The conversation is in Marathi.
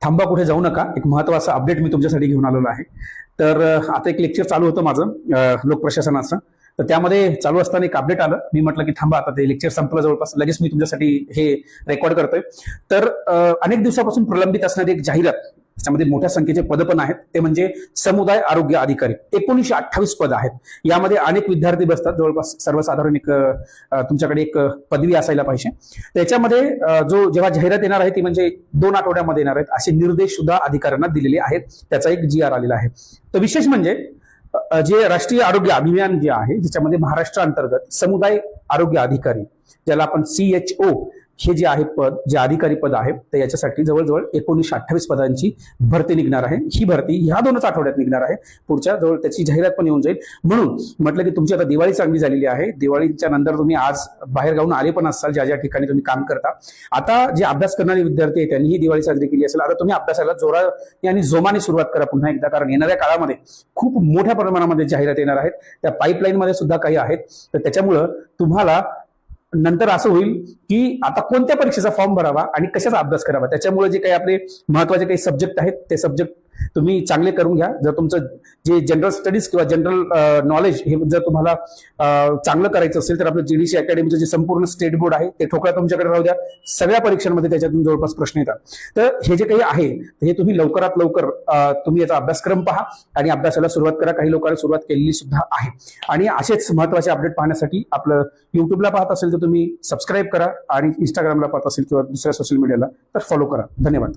थांबा, कुठे जाऊ नका. एक महत्वाचा अपडेट मी तुमच्यासाठी घेऊन आलेलो आहे. तर आता एक लेक्चर चालू होतं माझं लोकप्रशासनाचं. तर त्यामध्ये चालू असताना एक अपडेट आलं. मी म्हटलं की थांबा, आता ते लेक्चर संपलं जवळपास, लगेच मी तुमच्यासाठी हे रेकॉर्ड करतोय. तर अनेक दिवसापासून प्रलंबित असणारी एक जाहिरात, त्यामध्ये मोठ्या संख्येचे पद पण आहेत, ते म्हणजे समुदाय आरोग्य अधिकारी. 1928 पद आहेत. यामध्ये अनेक विद्यार्थी बसतात. जवळपास सर्वसाधारण एक तुमच्याकडे एक पदवी असायला पाहिजे. त्याच्यामध्ये जो जेव्हा जाहिरात येणार आहे ती म्हणजे 2 आठवड्यामध्ये येणार आहेत, असे निर्देश सुद्धा अधिकाऱ्यांना दिलेले आहेत. त्याचा एक GR आलेला आहे. तर विशेष म्हणजे जे राष्ट्रीय आरोग्य अभियान जे आहे, ज्याच्यामध्ये महाराष्ट्र अंतर्गत समुदाय आरोग्य अधिकारी, ज्याला आपण CHO हे जे आहे पद, जे अधिकारी पद आहे, तर याच्यासाठी जवळजवळ 1928 पदांची भरती निघणार आहे. ही भरती ह्या 2च आठवड्यात निघणार आहे. पुढच्या जवळ त्याची जाहिरात पण येऊन जाईल. म्हणून म्हटलं की तुमची आता दिवाळी चांगली झालेली आहे. दिवाळीच्या नंतर तुम्ही आज बाहेर गावून आले पण असाल, ज्या ज्या ठिकाणी तुम्ही काम करता. आता जे अभ्यास करणारे विद्यार्थी आहेत त्यांनी ही दिवाळी साजरी केली असेल. आता तुम्ही अभ्यासाला जोराने आणि जोमाने सुरुवात करा पुन्हा एकदा, कारण येणाऱ्या काळामध्ये खूप मोठ्या प्रमाणामध्ये जाहिरात येणार आहेत. त्या पाईपलाईन मध्ये सुद्धा काही आहेत. तर त्याच्यामुळं तुम्हाला नंतर असं होईल की आता कोणत्या परीक्षेचा फॉर्म भरावा आणि कशाचा अभ्यास करावा. त्याच्यामुळे जे काही आपले महत्वाचे काही सब्जेक्ट आहेत ते सब्जेक्ट तुम्ही चांगले करून घ्या. जर तुमचं जे जनरल स्टडीज किंवा जनरल नॉलेज हे जर तुम्हाला चांगलं करायचं असेल, तर आपलं GDC अकॅडमीचं जे संपूर्ण स्टेट बोर्ड आहे ते ठोकळा तुमच्याकडे राहू द्या. सगळ्या परीक्षांमध्ये त्याच्यातून जवळपास प्रश्न येतात. तर हे जे काही आहे हे तुम्ही लवकरात लवकर तुम्ही याचा अभ्यासक्रम पहा आणि अभ्यासाला सुरुवात करा. काही लोकांनी सुरुवात केलेली सुद्धा आहे. आणि असेच महत्वाचे अपडेट पाहण्यासाठी आपलं युट्यूबला पाहत असेल तर तुम्ही सबस्क्राईब करा, आणि इंस्टाग्रामला पाहत असेल किंवा दुसऱ्या सोशल मीडियाला तर फॉलो करा. धन्यवाद.